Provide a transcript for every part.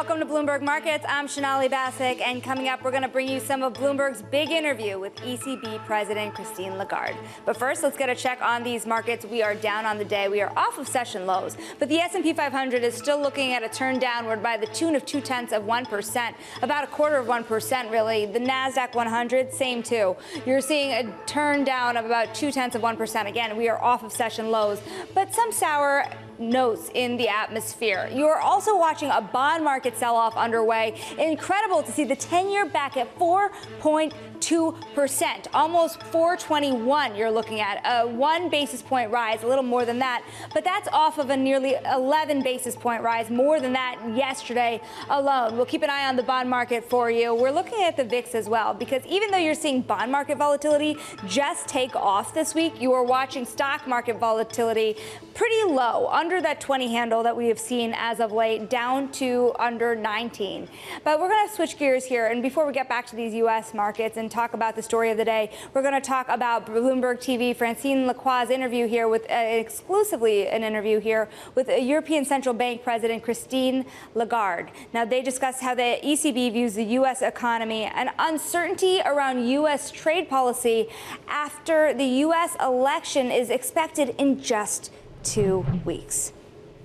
welcome to Bloomberg Markets. I'm Shanali Basak, and coming up, we're going to bring you some of Bloomberg's big interview with ECB President Christine Lagarde. But first, let's get a check on these markets. We are down on the day. We are off of session lows, but the S&P 500 is still looking at a turn downward by the tune of 0.2%, about 1/4%, really. The Nasdaq 100, same too. You're seeing a turn down of about 0.2%. Again, we are off of session lows, but some sour notes in the atmosphere. You are also watching a bond market sell-off underway. Incredible to see the 10-year back at 4.2%, almost 4.21 you're looking at. A 1 basis point rise, a little more than that, but that's off of a nearly 11 basis point rise, more than that yesterday alone. We'll keep an eye on the bond market for you. We're looking at the VIX as well, because even though you're seeing bond market volatility just take off this week, you are watching stock market volatility pretty low, under that 20 handle that we have seen as of late, down to under 19. But we're going to switch gears here, and before we get back to these U.S. markets and talk about the story of the day, we're going to talk about Bloomberg TV, Francine Lacroix's interview here with exclusively an interview here with European Central Bank President Christine Lagarde. Now, they discuss how the ECB views the U.S. economy and uncertainty around U.S. trade policy after the U.S. election is expected in just 2 weeks.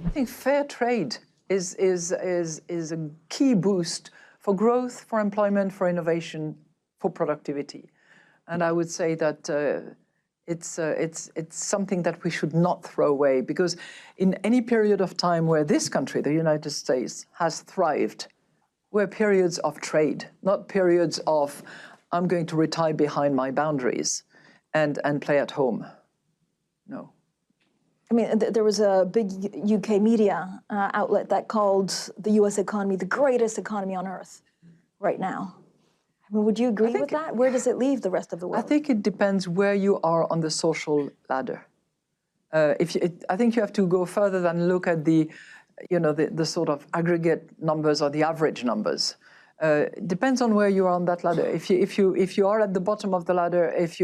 I think fair trade is a key boost for growth, for employment, for innovation, for productivity. And I would say that it's something that we should not throw away, because in any period of time where this country, the United States, has thrived, were periods of trade, not periods of I'm going to retire behind my boundaries and play at home. No. I mean, there was a big UK media outlet that called the U.S. economy the greatest economy on earth right now. I mean, would you agree with that? Where does it leave the rest of the world? I think it depends where you are on the social ladder. I think you have to go further than look at the sort of aggregate numbers or the average numbers. It depends on where you are on that ladder. If you are at the bottom of the ladder, if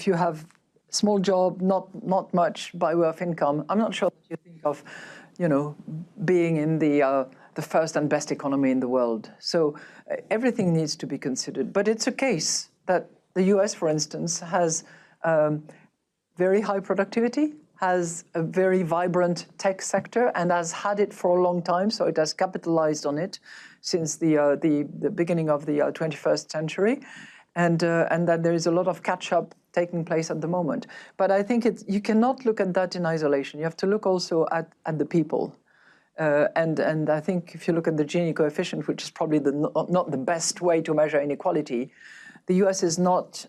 you have small job, not much by way of income, I'm not sure that you think of, being in the first and best economy in the world. So everything needs to be considered. But it's a case that the US, for instance, has very high productivity, has a very vibrant tech sector, and has had it for a long time. So it has capitalized on it since the beginning of the 21st century, and that there is a lot of catch-up taking place at the moment. But I think you cannot look at that in isolation. You have to look also at the people. And I think if you look at the Gini coefficient, which is probably not the best way to measure inequality, the US is not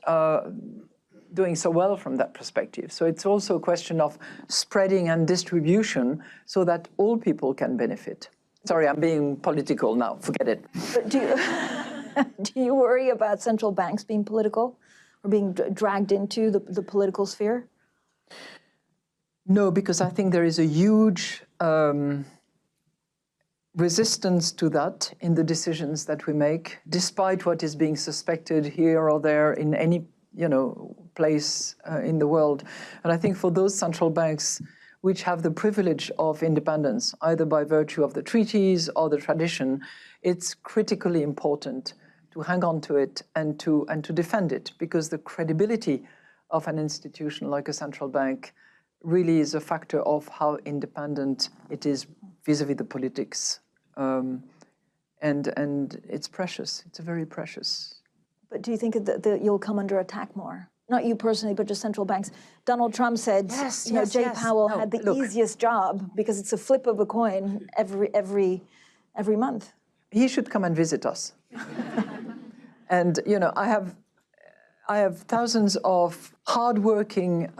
doing so well from that perspective. So it's also a question of spreading and distribution so that all people can benefit. Sorry, I'm being political now. Forget it. But do you worry about central banks being political or being dragged into the political sphere? No, because I think there is a huge resistance to that in the decisions that we make, despite what is being suspected here or there in any place in the world. And I think for those central banks which have the privilege of independence, either by virtue of the treaties or the tradition, it's critically important to hang on to it and to defend it, because the credibility of an institution like a central bank really is a factor of how independent it is vis-a-vis the politics. And it's precious. It's very precious. But do you think that you'll come under attack more? Not you personally, but just central banks. Donald Trump said, Jay Powell had the easiest job because it's a flip of a coin every month. He should come and visit us. And I have thousands of hardworking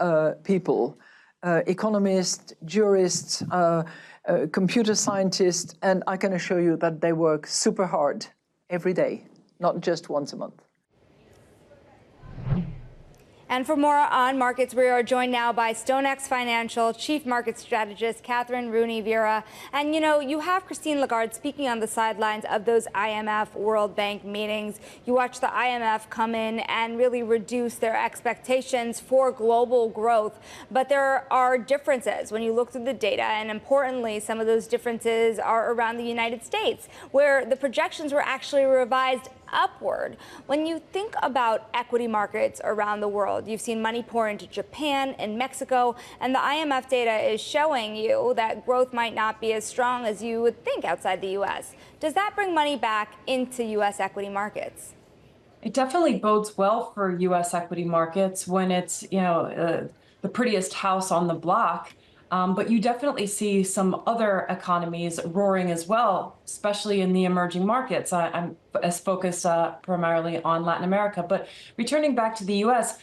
people, economists, jurists, computer scientists, and I can assure you that they work super hard every day, not just once a month. And for more on markets, we are joined now by StoneX Financial Chief Market Strategist Kathryn, Rooney, Vera. And you have Christine Lagarde speaking on the sidelines of those IMF World Bank meetings. You watch the IMF come in and really reduce their expectations for global growth. But there are differences when you look through the data. And importantly, some of those differences are around the United States, where the projections were actually revised upward. When you think about equity markets around the world, you've seen money pour into Japan and Mexico, and the IMF data is showing you that growth might not be as strong as you would think outside the U.S. Does that bring money back into U.S. equity markets? It definitely bodes well for U.S. equity markets when it's, the prettiest house on the block. But you definitely see some other economies roaring as well, especially in the emerging markets. I'm as focused primarily on Latin America. But returning back to the U.S.,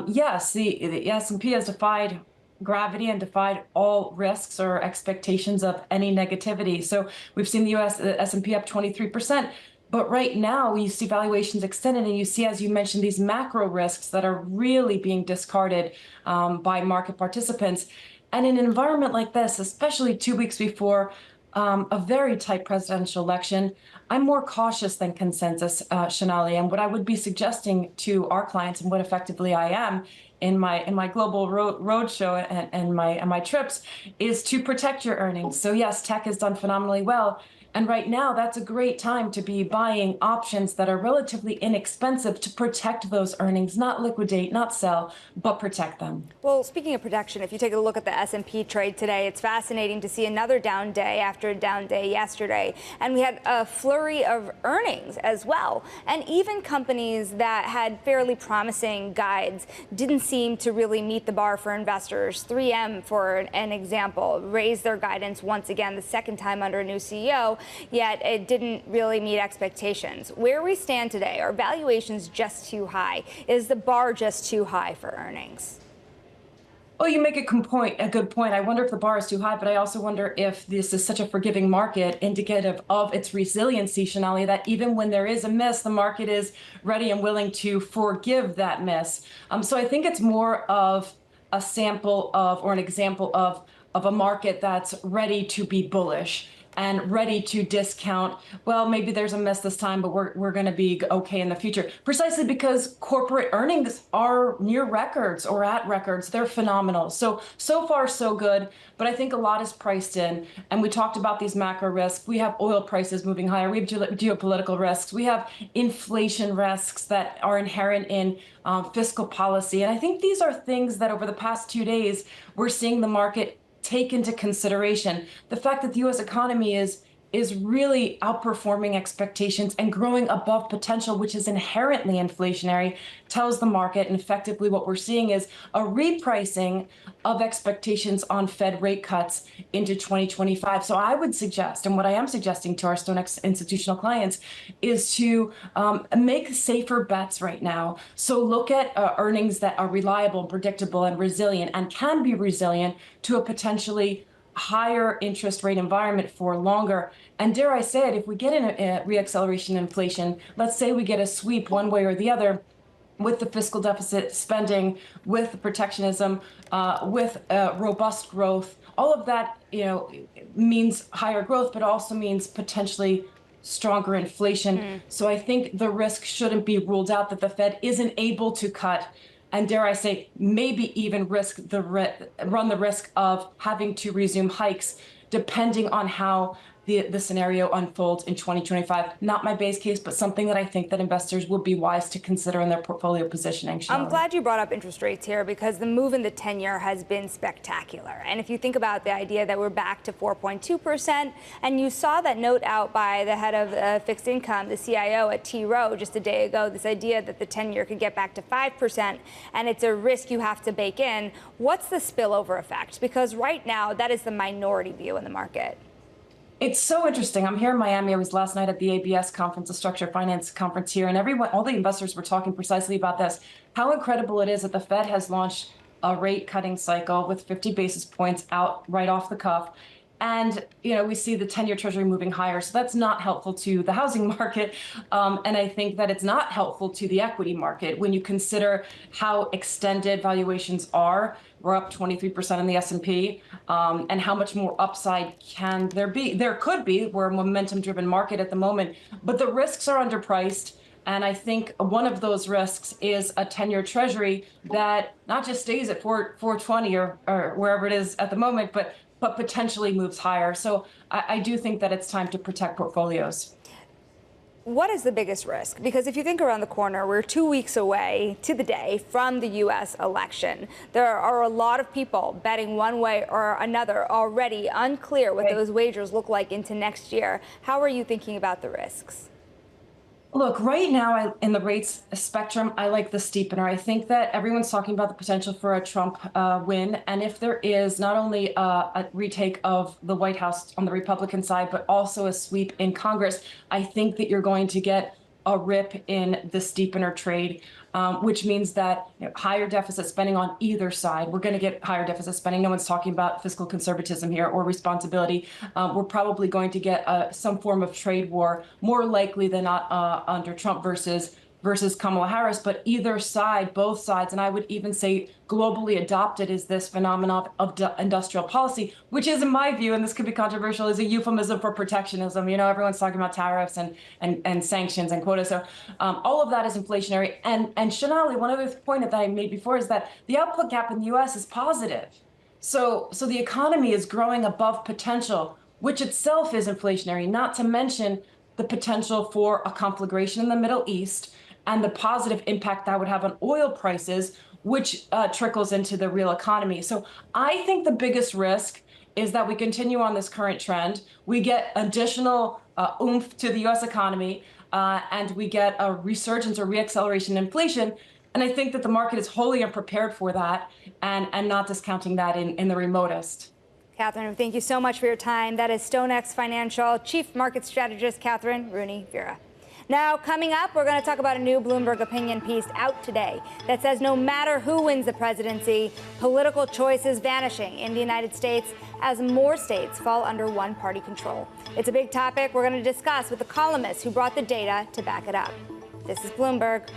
yes, the S&P has defied gravity and defied all risks or expectations of any negativity. So we've seen the S&P up 23%. But right now, you see valuations extended, and you see, as you mentioned, these macro risks that are really being discarded by market participants. And in an environment like this, especially 2 weeks before a very tight presidential election, I'm more cautious than consensus, Shonali. And what I would be suggesting to our clients, and what effectively I am in my global roadshow and my trips, is to protect your earnings. So yes, tech has done phenomenally well. And right now, that's a great time to be buying options that are relatively inexpensive to protect those earnings, not liquidate, not sell, but protect them. Well, speaking of protection, if you take a look at the S&P trade today, it's fascinating to see another down day after a down day yesterday. And we had a flurry of earnings as well. And even companies that had fairly promising guides didn't seem to really meet the bar for investors. 3M, for an example, raised their guidance once again, the second time under a new CEO. Yet it didn't really meet expectations. Where we stand today, are valuations just too high? Is the bar just too high for earnings? Well, you make a good point. I wonder if the bar is too high, but I also wonder if this is such a forgiving market, indicative of its resiliency, Shonali, that even when there is a miss, the market is ready and willing to forgive that miss. So I think it's more of a sample of, or an example of a market that's ready to be bullish and ready to discount, well, maybe there's a miss this time, but we're going to be okay in the future. Precisely because corporate earnings are near records or at records. They're phenomenal. So far, so good. But I think a lot is priced in. And we talked about these macro risks. We have oil prices moving higher. We have geopolitical risks. We have inflation risks that are inherent in fiscal policy. And I think these are things that over the past 2 days, we're seeing the market take into consideration. The fact that the U.S. economy is really outperforming expectations and growing above potential, which is inherently inflationary, tells the market, and effectively what we're seeing is a repricing of expectations on Fed rate cuts into 2025. So I would suggest, and what I am suggesting to our StoneX institutional clients, is to make safer bets right now. So look at earnings that are reliable and predictable and resilient, and can be resilient to a potentially higher interest rate environment for longer. And dare I say it, if we get a reacceleration in inflation, let's say we get a sweep one way or the other with the fiscal deficit spending, with protectionism, with robust growth, all of that, means higher growth, but also means potentially stronger inflation. So I think the risk shouldn't be ruled out that the Fed isn't able to cut, and dare I say, maybe even run the risk of having to resume hikes, depending on how the scenario unfolds in 2025. Not my base case, but something that I think that investors would be wise to consider in their portfolio positioning. I'm glad you brought up interest rates here, because the move in the 10-year has been spectacular. And if you think about the idea that we're back to 4.2%, and you saw that note out by the head of fixed income, the CIO at T. Rowe just a day ago, this idea that the 10-year could get back to 5%, and it's a risk you have to bake in. What's the spillover effect? Because right now, that is the minority view in the market. It's so interesting. I'm here in Miami. I was last night at the ABS conference, the Structured Finance Conference here, and all the investors were talking precisely about this. How incredible it is that the Fed has launched a rate cutting cycle with 50 basis points out right off the cuff. And, we see the 10-year Treasury moving higher. So that's not helpful to the housing market. And I think that it's not helpful to the equity market when you consider how extended valuations are. We're up 23% in the S&P. And how much more upside can there be? There could be. We're a momentum-driven market at the moment. But the risks are underpriced. And I think one of those risks is a 10-year Treasury that not just stays at 420 or wherever it is at the moment, but potentially moves higher. So I do think that it's time to protect portfolios. What is the biggest risk? Because if you think around the corner, we're 2 weeks away to the day from the U.S. election. There are a lot of people betting one way or another already, unclear what those wagers look like into next year. How are you thinking about the risks? Look, right now in the rates spectrum, I like the steepener. I think that everyone's talking about the potential for a Trump win. And if there is not only a retake of the White House on the Republican side, but also a sweep in Congress, I think that you're going to get a rip in the steepener trade, which means that higher deficit spending on either side. We're going to get higher deficit spending. No one's talking about fiscal conservatism here or responsibility. We're probably going to get some form of trade war, more likely than not under Trump versus Kamala Harris. But either side, both sides, and I would even say globally adopted, is this phenomenon of industrial policy, which is, in my view, and this could be controversial, is a euphemism for protectionism. Everyone's talking about tariffs and sanctions and quotas. So all of that is inflationary. And Shanali, one other point that I made before is that the output gap in the U.S. is positive. So the economy is growing above potential, which itself is inflationary, not to mention the potential for a conflagration in the Middle East and the positive impact that would have on oil prices, which trickles into the real economy. So I think the biggest risk is that we continue on this current trend. We get additional oomph to the U.S. economy, and we get a resurgence or reacceleration in inflation. And I think that the market is wholly unprepared for that and not discounting that in the remotest. Kathryn, thank you so much for your time. That is StoneX Financial Chief Market Strategist Kathryn Rooney Vera. Now, coming up, we're going to talk about a new Bloomberg opinion piece out today that says no matter who wins the presidency, political choice is vanishing in the United States as more states fall under one-party control. It's a big topic we're going to discuss with the columnist who brought the data to back it up. This is Bloomberg.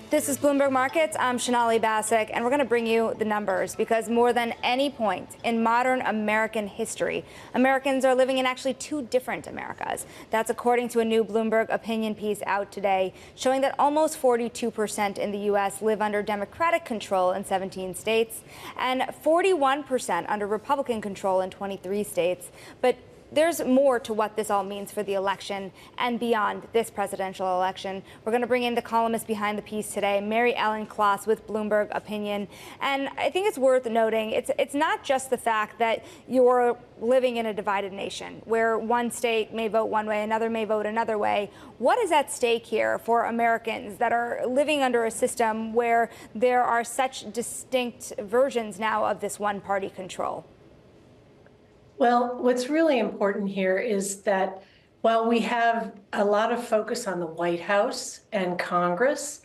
This is Bloomberg Markets. I'm Shanali Basak, and we're going to bring you the numbers because more than any point in modern American history, Americans are living in actually two different Americas. That's according to a new Bloomberg opinion piece out today, showing that almost 42% in the U.S. live under Democratic control in 17 states and 41% under Republican control in 23 states. But there's more to what this all means for the election and beyond this presidential election. We're going to bring in the columnist behind the piece today, Mary Ellen Kloss with Bloomberg Opinion. And I think it's worth noting, it's not just the fact that you're living in a divided nation where one state may vote one way, another may vote another way. What is at stake here for Americans that are living under a system where there are such distinct versions now of this one-party control? Well, what's really important here is that while we have a lot of focus on the White House and Congress,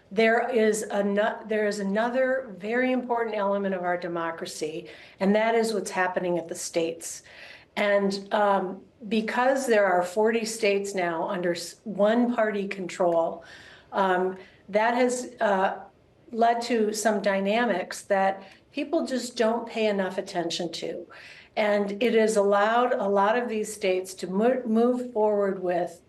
there is another very important element of our democracy, and that is what's happening at the states. And because there are 40 states now under one-party control, that has led to some dynamics that people just don't pay enough attention to. And it has allowed a lot of these states to move forward with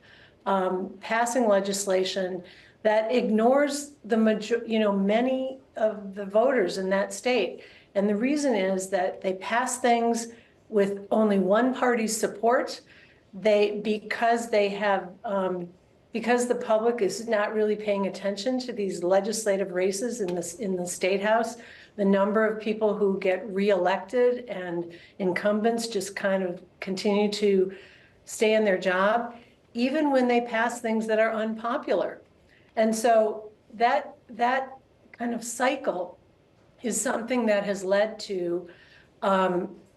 passing legislation that ignores many of the voters in that state. And the reason is that they pass things with only one party's support. Because the public is not really paying attention to these legislative races in the state house. The number of people who get reelected and incumbents just kind of continue to stay in their job, even when they pass things that are unpopular. And so that kind of cycle is something that has led to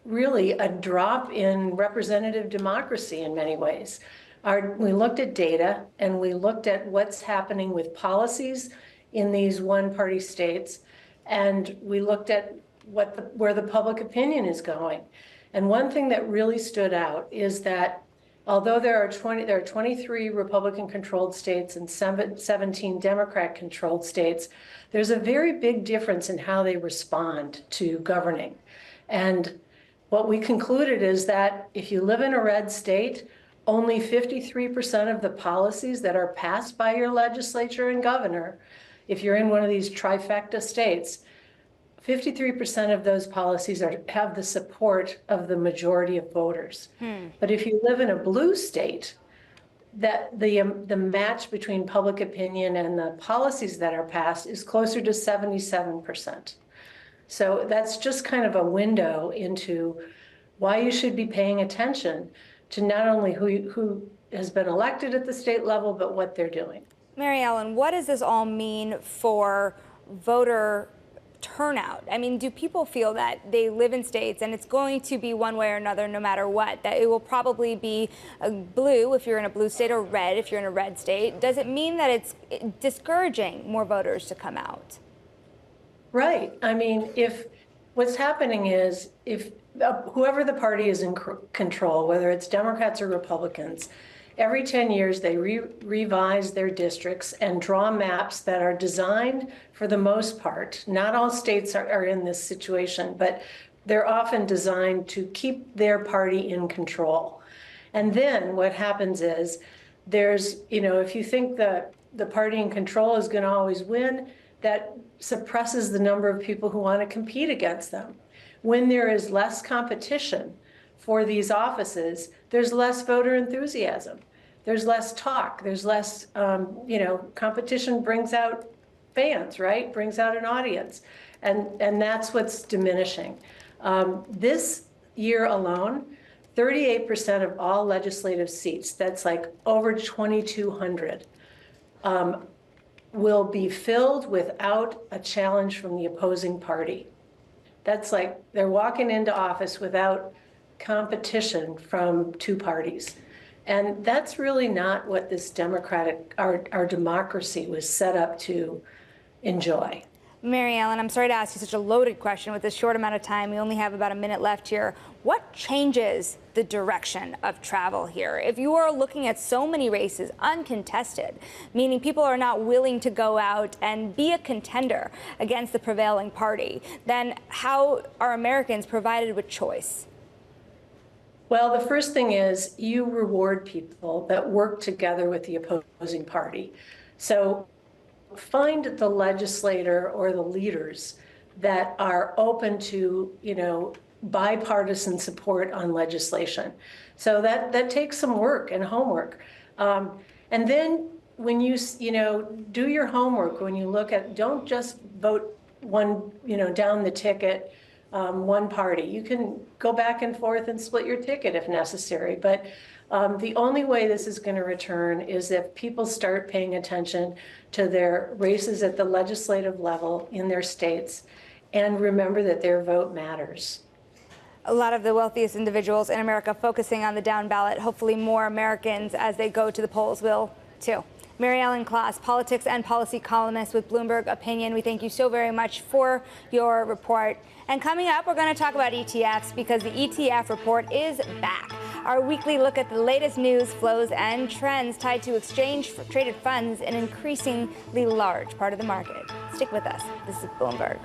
really a drop in representative democracy in many ways. We looked at data and we looked at what's happening with policies in these one-party states, and we looked at where the public opinion is going. And one thing that really stood out is that although there are 23 Republican-controlled states and 17 Democrat-controlled states, there's a very big difference in how they respond to governing. And what we concluded is that if you live in a red state, only 53% of the policies that are passed by your legislature and governor, if you're in one of these trifecta states, 53% of those policies have the support of the majority of voters. But if you live in a blue state, that the match between public opinion and the policies that are passed is closer to 77%. So that's just kind of a window into why you should be paying attention to not only who has been elected at the state level, but what they're doing. Mary Ellen, what does this all mean for voter turnout? I mean, do people feel that they live in states and it's going to be one way or another no matter what, that it will probably be blue if you're in a blue state or red if you're in a red state? Does it mean that it's discouraging more voters to come out? Right. I mean, if what's happening is if whoever the party is in control, whether it's Democrats or Republicans, every 10 years they revise their districts and draw maps that are designed for the most part. Not all states are in this situation, but they're often designed to keep their party in control. And then what happens is there's, if you think that the party in control is going to always win, that suppresses the number of people who want to compete against them. When there is less competition for these offices, there's less voter enthusiasm. There's less talk. There's less, competition brings out fans, right? Brings out an audience. And that's what's diminishing. This year alone, 38% of all legislative seats, that's like over 2,200, will be filled without a challenge from the opposing party. That's like they're walking into office without competition from two parties. And that's really not what this our democracy was set up to enjoy. Mary Ellen, I'm sorry to ask you such a loaded question with this short amount of time. We only have about a minute left here. What changes the direction of travel here? If you are looking at so many races uncontested, meaning people are not willing to go out and be a contender against the prevailing party, then how are Americans provided with choice? Well, the first thing is you reward people that work together with the opposing party. So find the legislator or the leaders that are open to, bipartisan support on legislation. So that takes some work and homework. And then when you, do your homework, when you look at, don't just vote one, down the ticket, one party. You can go back and forth and split your ticket if necessary. But the only way this is going to return is if people start paying attention to their races at the legislative level in their states and remember that their vote matters. A lot of the wealthiest individuals in America focusing on the down ballot. Hopefully more Americans as they go to the polls will too. Mary Ellen Klaas, politics and policy columnist with Bloomberg Opinion. We thank you so very much for your report. And coming up, we're going to talk about ETFs because the ETF report is back. Our weekly look at the latest news, flows, and trends tied to exchange-traded funds, an increasingly large part of the market. Stick with us. This is Bloomberg.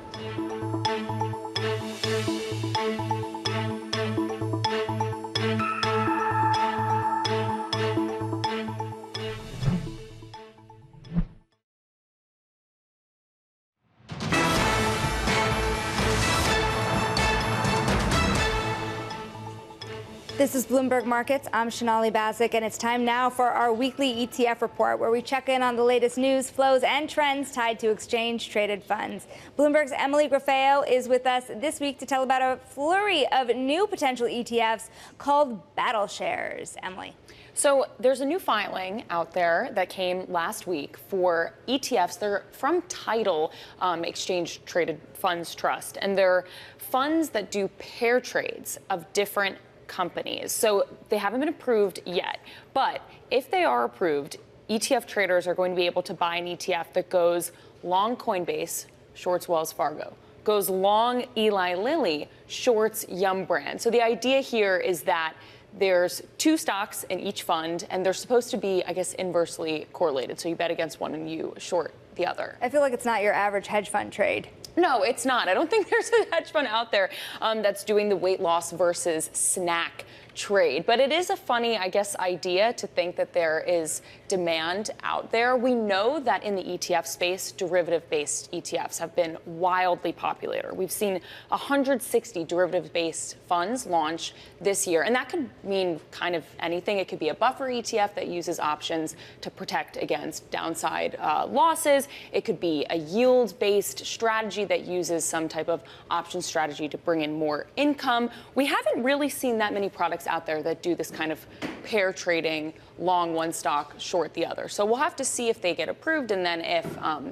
This is Bloomberg Markets. I'm Sonali Basak, and it's time now for our weekly ETF report, where we check in on the latest news, flows, and trends tied to exchange-traded funds. Bloomberg's Emily Grafeo is with us this week to tell about a flurry of new potential ETFs called Battleshares. Emily. So there's a new filing out there that came last week for ETFs. They're from Title Exchange Traded Funds Trust, and they're funds that do pair trades of different companies. So they haven't been approved yet, but if they are approved, ETF traders are going to be able to buy an ETF that goes long Coinbase, shorts Wells Fargo, goes long Eli Lilly, shorts Yum Brand. So the idea here is that there's two stocks in each fund, and they're supposed to be, I guess, inversely correlated. So you bet against one and you short the other. I feel like it's not your average hedge fund trade. No, it's not. I don't think there's a hedge fund out there that's doing the weight loss versus snack trade. But it is a funny, I guess, idea to think that there is demand out there. We know that in the ETF space, derivative-based ETFs have been wildly popular. We've seen 160 derivative-based funds launch this year. And that could mean kind of anything. It could be a buffer ETF that uses options to protect against downside losses. It could be a yield-based strategy that uses some type of option strategy to bring in more income. We haven't really seen that many products out there that do this kind of pair trading, long one stock, short the other. So we'll have to see if they get approved, and then if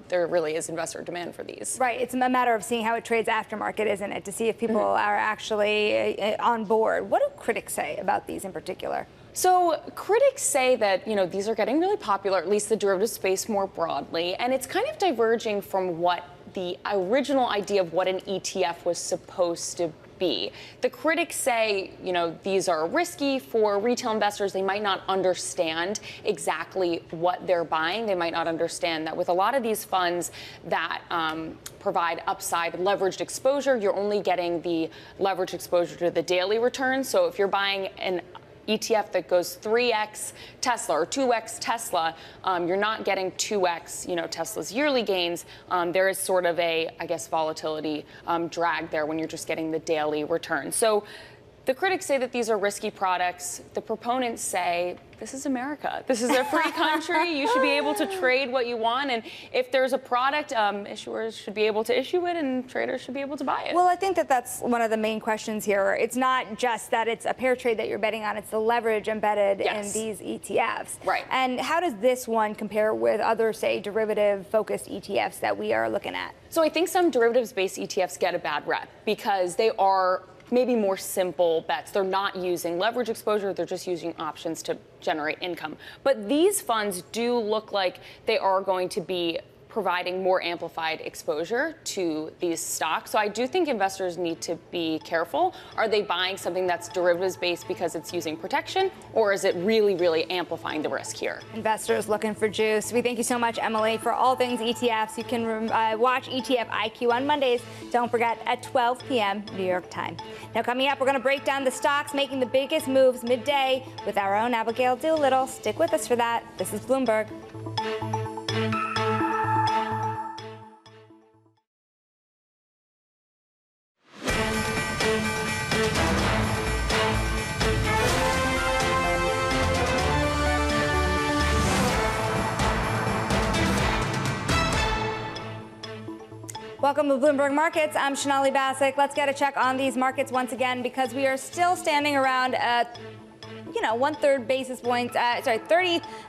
there really is investor demand for these. Right. It's a matter of seeing how it trades aftermarket, isn't it, to see if people are actually on board. What do critics say about these in particular? So critics say that, these are getting really popular, at least the derivative space more broadly, and it's kind of diverging from what the original idea of what an ETF was supposed to be. The critics say, these are risky for retail investors. They might not understand exactly what they're buying. They might not understand that with a lot of these funds that provide upside leveraged exposure, you're only getting the leveraged exposure to the daily return. So if you're buying an ETF that goes 3x Tesla or 2x Tesla, you're not getting 2x, Tesla's yearly gains. There is sort of a, I guess, volatility drag there when you're just getting the daily return. So the critics say that these are risky products. The proponents say, this is America. This is a free country. You should be able to trade what you want. And if there's a product, issuers should be able to issue it and traders should be able to buy it. Well, I think that that's one of the main questions here. It's not just that it's a pair trade that you're betting on. It's the leverage embedded in these ETFs. Right. And how does this one compare with other, say, derivative-focused ETFs that we are looking at? So I think some derivatives-based ETFs get a bad rep because they are maybe more simple bets. They're not using leverage exposure. They're just using options to generate income. But these funds do look like they are going to be providing more amplified exposure to these stocks. So I do think investors need to be careful. Are they buying something that's derivatives based because it's using protection, or is it really, really amplifying the risk here? Investors looking for juice. We thank you so much, Emily, for all things ETFs. You can watch ETF IQ on Mondays. Don't forget, at 12 p.m. New York time. Now, coming up, we're going to break down the stocks making the biggest moves midday with our own Abigail Doolittle. Stick with us for that. This is Bloomberg. Welcome to Bloomberg Markets. I'm Sonali Basak. Let's get a check on these markets once again because we are still standing around 30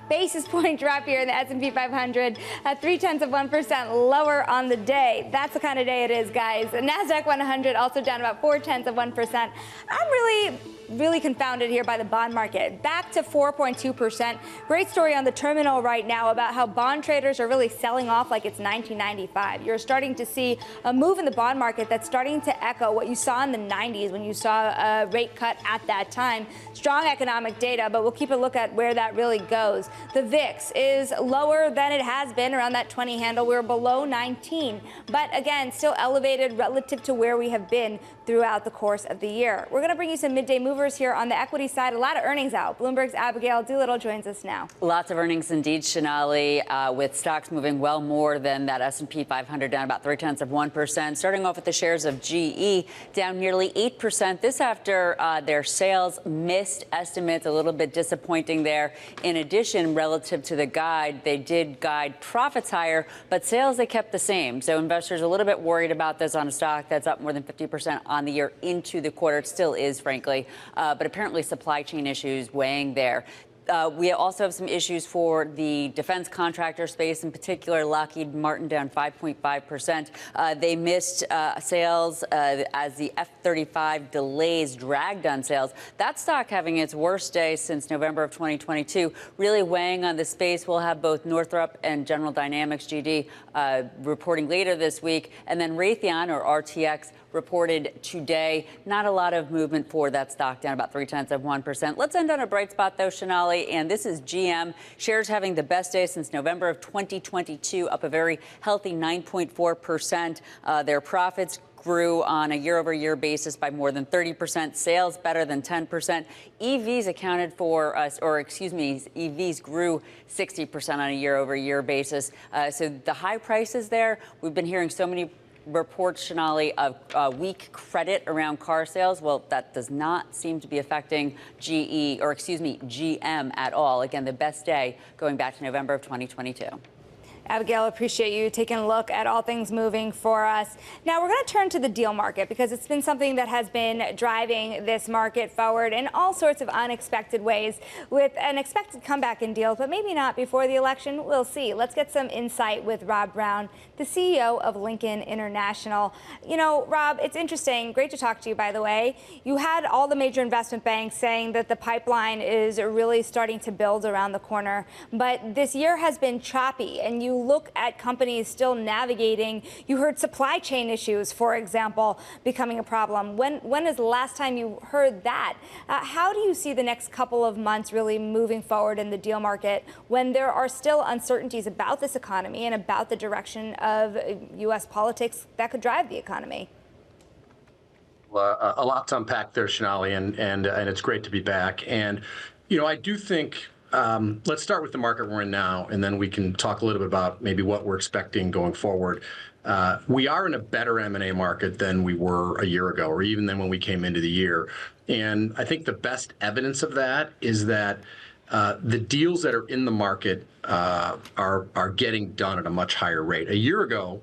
basis point drop here in the S&P 500 at 0.3% lower on the day. That's the kind of day it is, guys. The NASDAQ 100 also down about 0.4%. I'm really confounded here by the bond market. Back to 4.2%. Great story on the terminal right now about how bond traders are really selling off like it's 1995. You're starting to see a move in the bond market that's starting to echo what you saw in the 90s when you saw a rate cut at that time. Strong economic data, but we'll keep a look at where that really goes. The VIX is lower than it has been, around that 20 handle. We're below 19, but again, still elevated relative to where we have been throughout the course of the year. We're going to bring you some midday moves movers here on the equity side. A lot of earnings out. Bloomberg's Abigail Doolittle joins us now. Lots of earnings indeed, Sonali, with stocks moving well more than that S&P 500, down about 0.3%. Starting off with the shares of GE, down nearly 8%. This after their sales missed estimates, a little bit disappointing there. In addition, relative to the guide, they did guide profits higher, but sales they kept the same. So investors are a little bit worried about this on a stock that's up more than 50% on the year into the quarter. It still is, frankly, but apparently supply chain issues weighing there. We also have some issues for the defense contractor space, in particular, Lockheed Martin down 5.5%. They missed sales as the F-35 delays dragged on sales. That stock having its worst day since November of 2022, really weighing on the space. We'll have both Northrop and General Dynamics, GD, reporting later this week. And then Raytheon, or RTX, reported today. Not a lot of movement for that stock, down about 0.3%. Let's end on a bright spot, though, Sonali, and this is GM. Shares having the best day since November of 2022, up a very healthy 9.4%. Their profits grew on a year-over-year basis by more than 30%. Sales better than 10%. EVs accounted for, EVs grew 60% on a year-over-year basis. So the high prices there, we've been hearing so many reports, Sonali, of weak credit around car sales. Well, that does not seem to be affecting GM at all. Again, the best day going back to November of 2022. Abigail, appreciate you taking a look at all things moving for us. Now, we're going to turn to the deal market because it's been something that has been driving this market forward in all sorts of unexpected ways, with an expected comeback in deals, but maybe not before the election. We'll see. Let's get some insight with Rob Brown, the CEO of Lincoln International. You know, Rob, it's interesting. Great to talk to you, by the way. You had all the major investment banks saying that the pipeline is really starting to build around the corner, but this year has been choppy, and you look at companies still navigating. You heard supply chain issues, for example, becoming a problem. When is the last time you heard that? How do you see the next couple of months really moving forward in the deal market when there are still uncertainties about this economy and about the direction of U.S. politics that could drive the economy? Well, a lot to unpack there, Sonali, and it's great to be back. And, you know, I do think let's start with the market we're in now, and then we can talk a little bit about maybe what we're expecting going forward. We are in a better M&A market than we were a year ago, or even than when we came into the year. And I think the best evidence of that is that the deals that are in the market are getting done at a much higher rate. A year ago,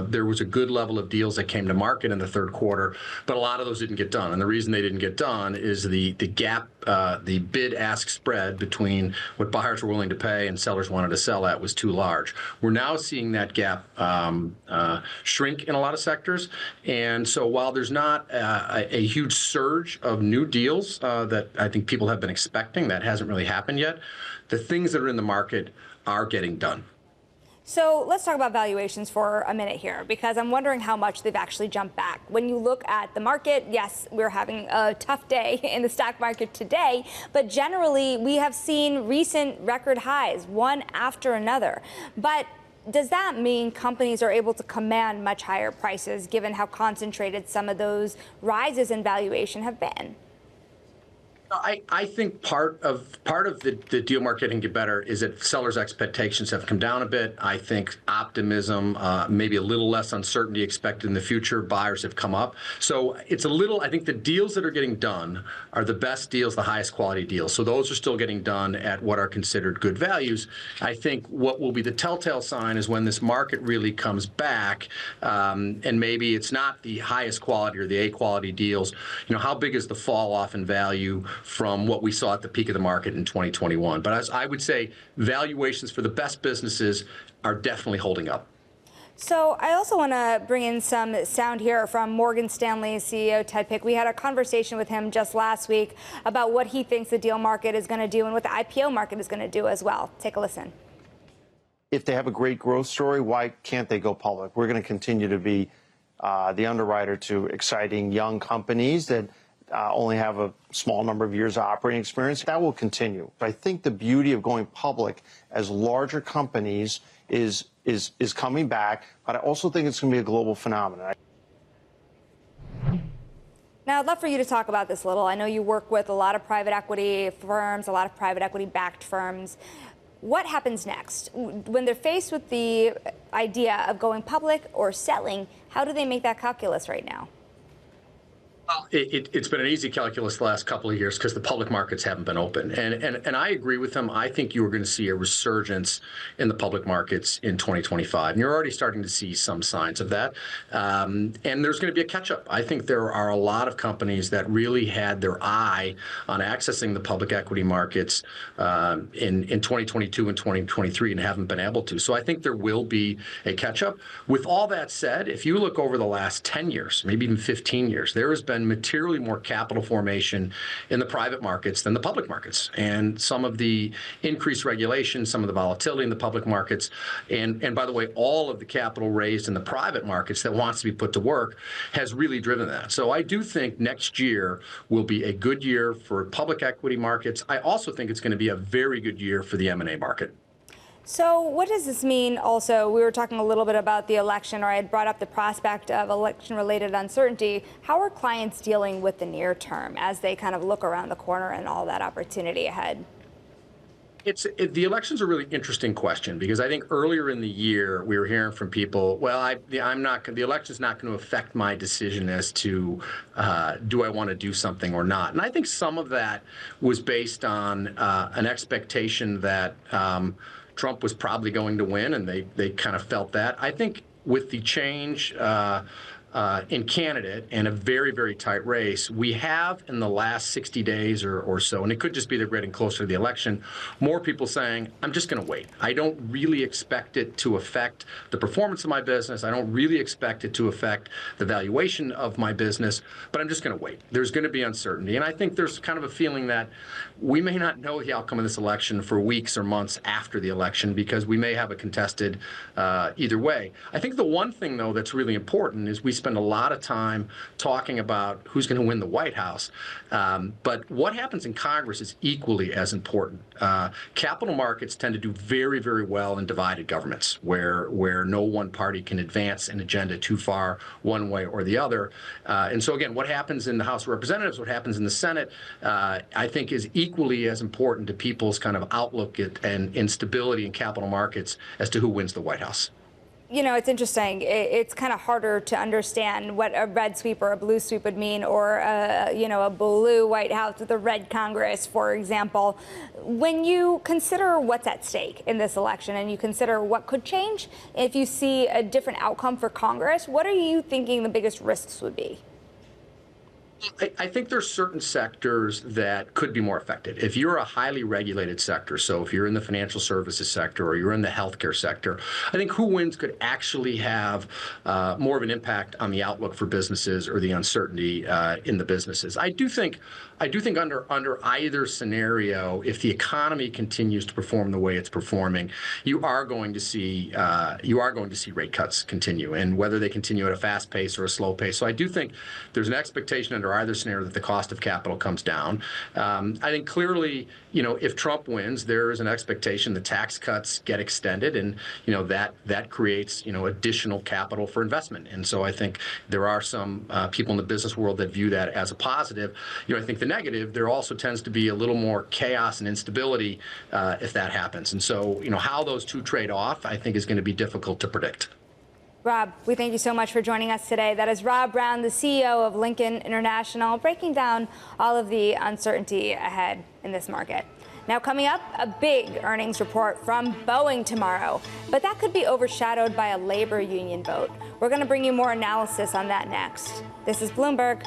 there was a good level of deals that came to market in the third quarter, but a lot of those didn't get done. And the reason they didn't get done is the gap, the bid-ask spread between what buyers were willing to pay and sellers wanted to sell at was too large. We're now seeing that gap shrink in a lot of sectors. And so while there's not a huge surge of new deals that I think people have been expecting, that hasn't really happened yet, the things that are in the market are getting done. So let's talk about valuations for a minute here, because I'm wondering how much they've actually jumped back. When you look at the market, yes, we're having a tough day in the stock market today, but generally we have seen recent record highs, one after another. But does that mean companies are able to command much higher prices, given how concentrated some of those rises in valuation have been? I think part of the deal market can get better is that sellers' expectations have come down a bit. I think optimism, maybe a little less uncertainty expected in the future. Buyers have come up. So it's a little, I think the deals that are getting done are the best deals, the highest quality deals. So those are still getting done at what are considered good values. I think what will be the telltale sign is when this market really comes back, and maybe it's not the highest quality or the A quality deals. You know, how big is the fall off in value from what we saw at the peak of the market in 2021. But as I would say, valuations for the best businesses are definitely holding up. So I also want to bring in some sound here from Morgan Stanley's CEO, Ted Pick. We had a conversation with him just last week about what he thinks the deal market is going to do and what the IPO market is going to do as well. Take a listen. If they have a great growth story, why can't they go public? We're going to continue to be the underwriter to exciting young companies that only have a small number of years of operating experience. That will continue. I think the beauty of going public as larger companies is coming back, but I also think it's going to be a global phenomenon. Now, I'd love for you to talk about this a little. I know you work with a lot of private equity firms, a lot of private equity-backed firms. What happens next? When they're faced with the idea of going public or selling, how do they make that calculus right now? Well, it's been an easy calculus the last couple of years because the public markets haven't been open. And I agree with them. I think you are going to see a resurgence in the public markets in 2025. And you're already starting to see some signs of that. And there's going to be a catch-up. I think there are a lot of companies that really had their eye on accessing the public equity markets in 2022 and 2023 and haven't been able to. So I think there will be a catch-up. With all that said, if you look over the last 10 years, maybe even 15 years, there has been materially more capital formation in the private markets than the public markets. And some of the increased regulation, some of the volatility in the public markets, and by the way, all of the capital raised in the private markets that wants to be put to work has really driven that. So I do think next year will be a good year for public equity markets. I also think it's going to be a very good year for the M&A market. So what does this mean also? We were talking a little bit about the election, or I had brought up the prospect of election-related uncertainty. How are clients dealing with the near term as they kind of look around the corner and all that opportunity ahead? The election's a really interesting question because I think earlier in the year we were hearing from people, well, the election's not going to affect my decision as to do I want to do something or not. And I think some of that was based on an expectation that Trump was probably going to win, and they kind of felt that. I think with the change in candidate and a very, very tight race, we have in the last 60 days or so, and it could just be they're getting closer to the election, more people saying, I'm just going to wait. I don't really expect it to affect the performance of my business. I don't really expect it to affect the valuation of my business, but I'm just going to wait. There's going to be uncertainty. And I think there's kind of a feeling that we may not know the outcome of this election for weeks or months after the election because we may have a contested either way. I think the one thing, though, that's really important is we spend a lot of time talking about who's going to win the White House. But what happens in Congress is equally as important. Capital markets tend to do very, very well in divided governments where no one party can advance an agenda too far one way or the other. And so, again, what happens in the House of Representatives, what happens in the Senate, I think is equally as important to people's kind of outlook and instability in capital markets as to who wins the White House. You know, it's interesting. It's kind of harder to understand what a red sweep or a blue sweep would mean, or a blue White House with a red Congress, for example. When you consider what's at stake in this election and you consider what could change if you see a different outcome for Congress, what are you thinking the biggest risks would be? I think there's certain sectors that could be more affected. If you're a highly regulated sector, so if you're in the financial services sector or you're in the healthcare sector, I think who wins could actually have more of an impact on the outlook for businesses or the uncertainty in the businesses. I do think under either scenario, if the economy continues to perform the way it's performing, you are going to see rate cuts continue, and whether they continue at a fast pace or a slow pace. So I do think there's an expectation under either scenario that the cost of capital comes down. I think clearly, if Trump wins, there is an expectation the tax cuts get extended, and that creates additional capital for investment. And so I think there are some people in the business world that view that as a positive. I think the negative, there also tends to be a little more chaos and instability if that happens. And so how those two trade off, I think, is going to be difficult to predict. Rob, we thank you so much for joining us today. That is Rob Brown, the CEO of Lincoln International, breaking down all of the uncertainty ahead in this market. Now, coming up, a big earnings report from Boeing tomorrow, but that could be overshadowed by a labor union vote. We're going to bring you more analysis on that next. This is Bloomberg.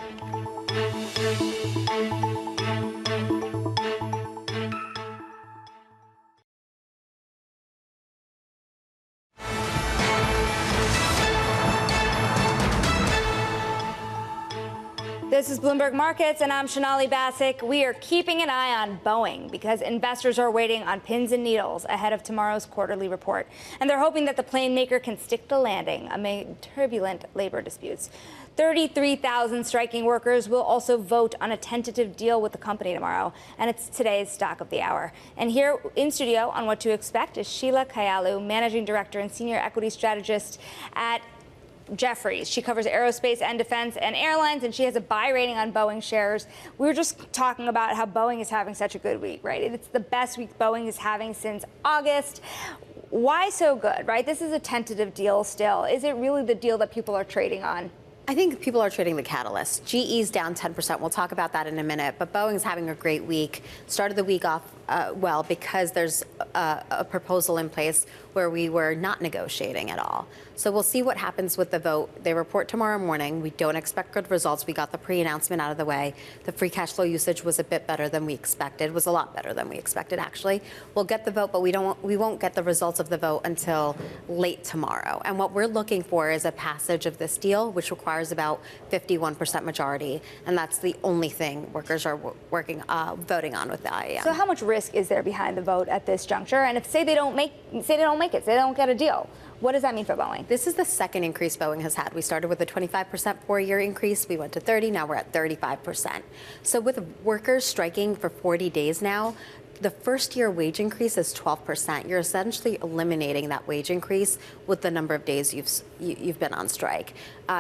This is Bloomberg Markets, and I'm Sonali Basak. We are keeping an eye on Boeing because investors are waiting on pins and needles ahead of tomorrow's quarterly report. And they're hoping that the plane maker can stick the landing amid turbulent labor disputes. 33,000 striking workers will also vote on a tentative deal with the company tomorrow, and it's today's stock of the hour. And here in studio on what to expect is Sheila Kahyaoglu, Managing Director and Senior Equity Strategist at Jefferies. She covers aerospace and defense and airlines, and she has a buy rating on Boeing shares. We were just talking about how Boeing is having such a good week, right? It's the best week Boeing is having since August. Why so good, right? This is a tentative deal still. Is it really the deal that people are trading on? I think people are trading the catalyst. GE's down 10%. We'll talk about that in a minute. But Boeing's having a great week. Started the week off well because there's a proposal in place where we were not negotiating at all. So we'll see what happens with the vote. They report tomorrow morning. We don't expect good results. We got the pre-announcement out of the way. The free cash flow usage was a bit better than we expected. It was a lot better than we expected, actually. We'll get the vote, but we won't get the results of the vote until late tomorrow. And what we're looking for is a passage of this deal, which requires about 51% majority. And that's the only thing workers are voting on with the IAM. So how much risk is there behind the vote at this juncture? And if say they don't make it, say they don't get a deal, what does that mean for Boeing? This is the second increase Boeing has had. We started with a 25% 4-year increase. We went to 30. Now we're at 35%. So with workers striking for 40 days now, the first year wage increase is 12%. You're essentially eliminating that wage increase with the number of days you've been on strike.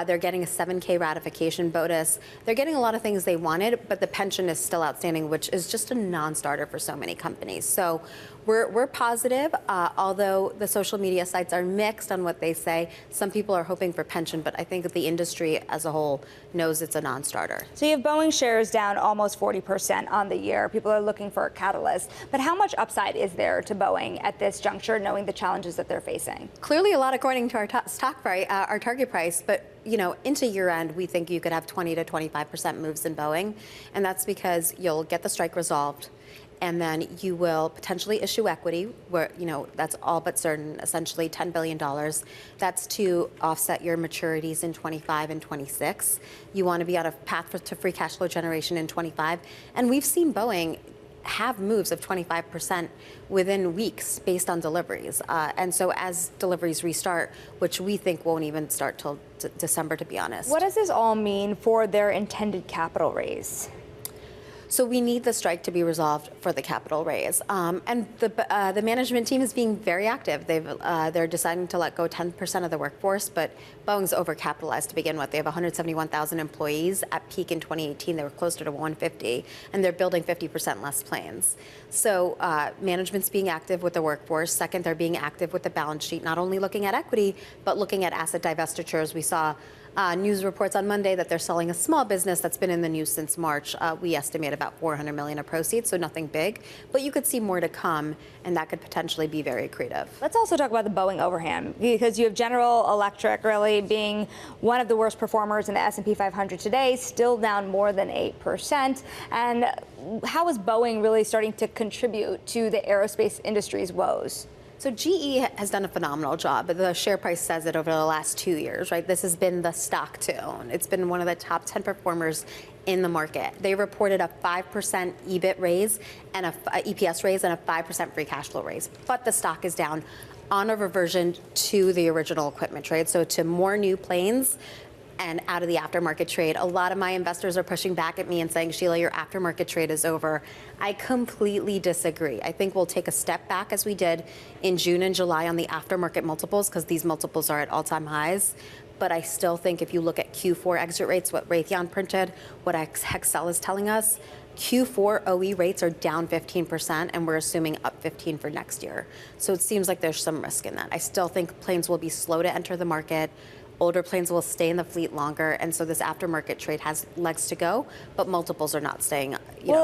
They're getting a 7K ratification bonus. They're getting a lot of things they wanted, but the pension is still outstanding, which is just a non-starter for so many companies. So we're positive, although the social media sites are mixed on what they say. Some people are hoping for pension, but I think the industry as a whole knows it's a non-starter. So you have Boeing shares down almost 40% on the year. People are looking for a catalyst. But how much upside is there to Boeing at this juncture, knowing the challenges that they're facing? Clearly a lot according to our stock price, our target price, but into year end, we think you could have 20 to 25% moves in Boeing. And that's because you'll get the strike resolved. And then you will potentially issue equity, where, that's all but certain, essentially $10 billion. That's to offset your maturities in 25 and 26. You want to be on a path to free cash flow generation in 25. And we've seen Boeing have moves of 25% within weeks based on deliveries. And so as deliveries restart, which we think won't even start till December, to be honest. What does this all mean for their intended capital raise? So we need the strike to be resolved for the capital raise. And the management team is being very active. They're deciding to let go 10% of the workforce, but Boeing's overcapitalized to begin with. They have 171,000 employees. At peak in 2018, they were closer to 150, and they're building 50% less planes. So management's being active with the workforce. Second, they're being active with the balance sheet, not only looking at equity, but looking at asset divestitures. We saw news reports on Monday that they're selling a small business that's been in the news since March. We estimate about $400 million of proceeds, so nothing big. But you could see more to come, and that could potentially be very accretive. Let's also talk about the Boeing overhang, because you have General Electric really being one of the worst performers in the S&P 500 today, still down more than 8%. And how is Boeing really starting to contribute to the aerospace industry's woes? So GE has done a phenomenal job, but the share price says it over the last 2 years, right? This has been the stock to own. It's been one of the top 10 performers in the market. They reported a 5% EBIT raise and a EPS raise and a 5% free cash flow raise. But the stock is down on a reversion to the original equipment trade, so to more new planes and out of the aftermarket trade. A lot of my investors are pushing back at me and saying, Sheila, your aftermarket trade is over. I completely disagree. I think we'll take a step back as we did in June and July on the aftermarket multiples, because these multiples are at all-time highs. But I still think if you look at Q4 exit rates, what Raytheon printed, what Hexcel is telling us, Q4 OE rates are down 15%, and we're assuming up 15% for next year. So it seems like there's some risk in that. I still think planes will be slow to enter the market. Older planes will stay in the fleet longer, and so this aftermarket trade has legs to go, but multiples are not staying,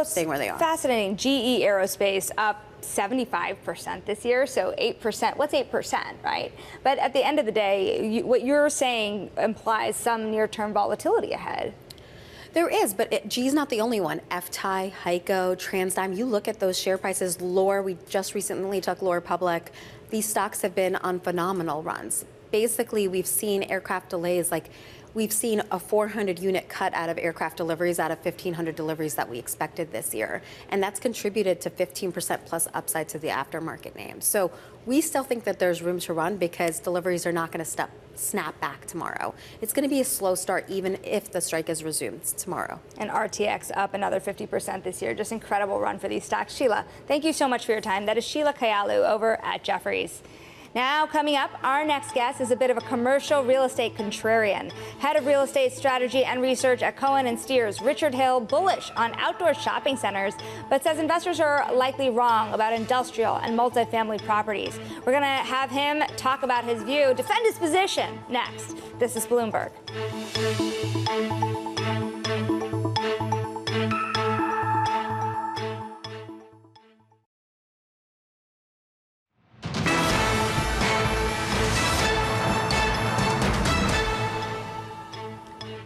staying where they are. Fascinating. GE Aerospace up 75% this year, so 8%. What's 8%, right? But at the end of the day, what you're saying implies some near-term volatility ahead. There is, but GE's not the only one. FTAI, HEICO, TransDigm, you look at those share prices. Loar, we just recently took Loar public. These stocks have been on phenomenal runs. Basically, we've seen aircraft delays, like we've seen a 400 unit cut out of aircraft deliveries out of 1,500 deliveries that we expected this year. And that's contributed to 15% plus upside to the aftermarket names. So we still think that there's room to run, because deliveries are not going to snap back tomorrow. It's going to be a slow start, even if the strike is resumed tomorrow. And RTX up another 50% this year. Just incredible run for these stocks. Sheila, thank you so much for your time. That is Sheila Kahyaoglu over at Jefferies. Now, coming up, our next guest is a bit of a commercial real estate contrarian. Head of Real Estate Strategy and Research at Cohen & Steers, Richard Hill, bullish on outdoor shopping centers, but says investors are likely wrong about industrial and multifamily properties. We're going to have him talk about his view, defend his position next. This is Bloomberg.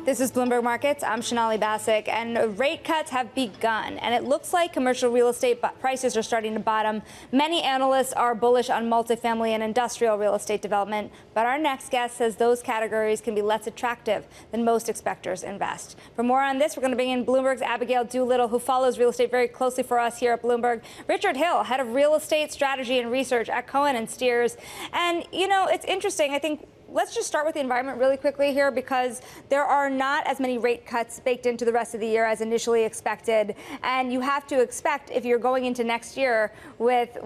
This is Bloomberg Markets. I'm Sonali Basak, and rate cuts have begun, and it looks like commercial real estate prices are starting to bottom. Many analysts are bullish on multifamily and industrial real estate development, but our next guest says those categories can be less attractive than most expectors invest. For more on this, we're going to bring in Bloomberg's Abigail Doolittle, who follows real estate very closely for us here at Bloomberg. Richard Hill, head of real estate strategy and research at Cohen & Steers. And, you know, it's interesting. I think let's just start with the environment really quickly here, because there are not as many rate cuts baked into the rest of the year as initially expected. And you have to expect, if you're going into next year with,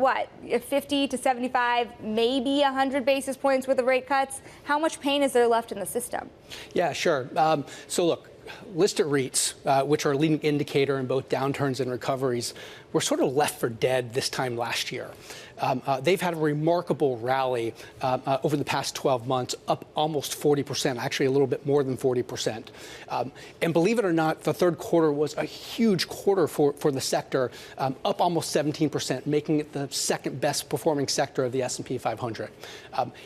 50 to 75, maybe 100 basis points worth of rate cuts, how much pain is there left in the system? Yeah, sure. So look, listed REITs, which are a leading indicator in both downturns and recoveries, were sort of left for dead this time last year. They've had a remarkable rally over the past 12 months, up almost 40%, actually a little bit more than 40%. And believe it or not, the third quarter was a huge quarter for the sector, up almost 17%, making it the second best performing sector of the S&P 500.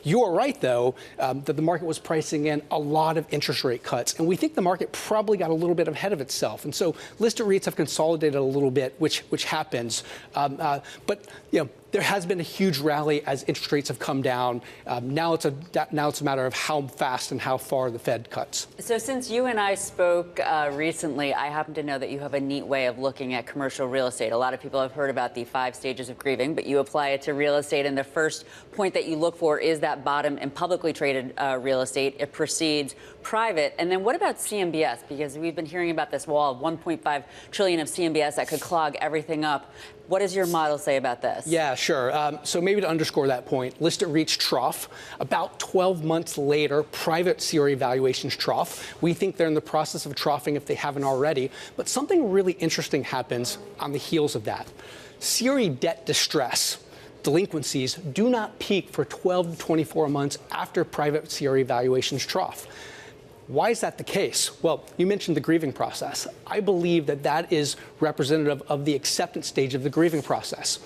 You are right, though, that the market was pricing in a lot of interest rate cuts, and we think the market probably got a little bit ahead of itself. And so listed REITs have consolidated a little bit, which happens. But, you know, there has been a huge rally as interest rates have come down. Now it's a matter of how fast and how far the Fed cuts. So since you and I spoke recently, I happen to know that you have a neat way of looking at commercial real estate. A lot of people have heard about the 5 stages of grieving, but you apply it to real estate. And the first point that you look for is that bottom in publicly traded real estate. It precedes private. And then what about CMBS? Because we've been hearing about this wall of $1.5 trillion of CMBS that could clog everything up. What does your model say about this? Yeah, sure. So maybe to underscore that point, listed REITs trough. About 12 months later, private CRE valuations trough. We think they're in the process of troughing if they haven't already. But something really interesting happens on the heels of that. CRE debt distress delinquencies do not peak for 12 to 24 months after private CRE valuations trough. Why is that the case? Well, you mentioned the grieving process. I believe that is representative of the acceptance stage of the grieving process.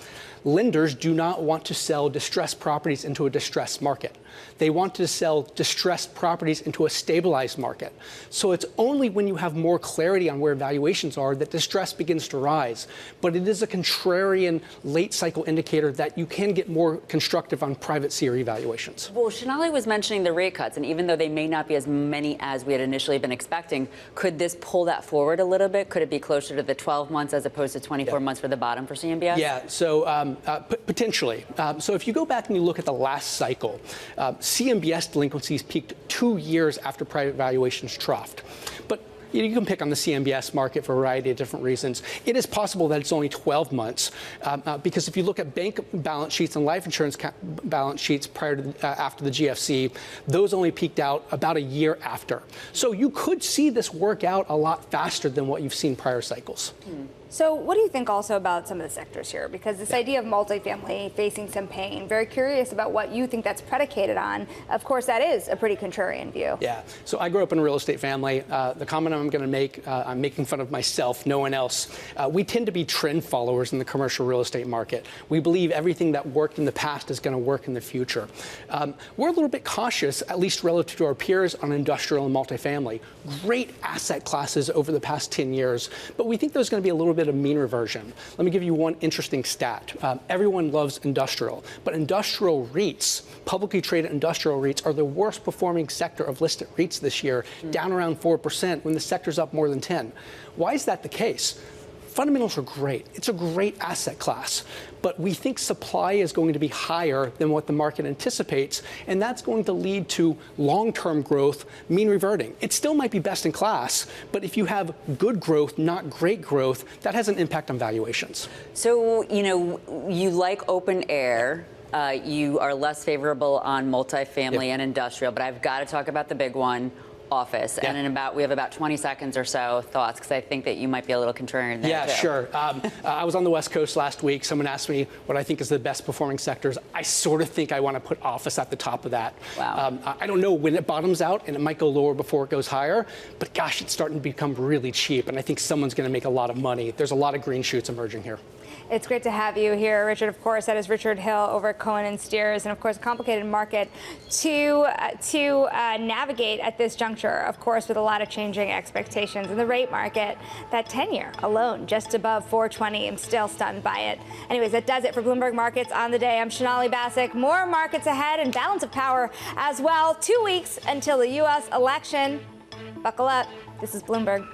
Lenders do not want to sell distressed properties into a distressed market. They want to sell distressed properties into a stabilized market. So it's only when you have more clarity on where valuations are that distress begins to rise. But it is a contrarian late cycle indicator that you can get more constructive on private CRE valuations. Well, Sonali was mentioning the rate cuts, and even though they may not be as many as we had initially been expecting, could this pull that forward a little bit? Could it be closer to the 12 months as opposed to 24 months for the bottom for CMBS? Yeah, so potentially. So if you go back and you look at the last cycle, CMBS delinquencies peaked 2 years after private valuations troughed. But you can pick on the CMBS market for a variety of different reasons. It is possible that it's only 12 months because if you look at bank balance sheets and life insurance balance sheets prior to after the GFC, those only peaked out about a year after. So you could see this work out a lot faster than what you've seen prior cycles. So what do you think also about some of the sectors here? Because this idea of multifamily facing some pain, very curious about what you think that's predicated on. Of course, that is a pretty contrarian view. Yeah. So I grew up in a real estate family. The comment I'm going to make, I'm making fun of myself, no one else. We tend to be trend followers in the commercial real estate market. We believe everything that worked in the past is going to work in the future. We're a little bit cautious, at least relative to our peers, on industrial and multifamily. Great asset classes over the past 10 years, but we think there's going to be a little bit of mean reversion. Let me give you one interesting stat. Everyone loves industrial, but industrial REITs, publicly traded industrial REITs, are the worst performing sector of listed REITs this year, down around 4% when the sector's up more than 10. Why is that the case? Fundamentals are great. It's a great asset class. But we think supply is going to be higher than what the market anticipates, and that's going to lead to long-term growth, mean reverting. It still might be best in class, but if you have good growth, not great growth, that has an impact on valuations. So, you know, you like open air. you are less favorable on multifamily and industrial, but I've got to talk about the big one, office. Yeah. And we have about 20 seconds or so thoughts, because I think that you might be a little contrarian there. Yeah, sure. I was on the West Coast last week. Someone asked me what I think is the best performing sectors. I sort of think I want to put office at the top of that. Wow. I don't know when it bottoms out, and it might go lower before it goes higher, but gosh, it's starting to become really cheap, and I think someone's going to make a lot of money. There's a lot of green shoots emerging here. It's great to have you here, Richard. Of course, that is Richard Hill over at Cohen and Steers, and of course, a complicated market to navigate at this juncture. Of course, with a lot of changing expectations in the rate market, that 10-year alone just above 420. I'm still stunned by it. Anyways, that does it for Bloomberg Markets on the day. I'm Sonali Basak. More markets ahead and balance of power as well. 2 weeks until the U.S. election. Buckle up. This is Bloomberg.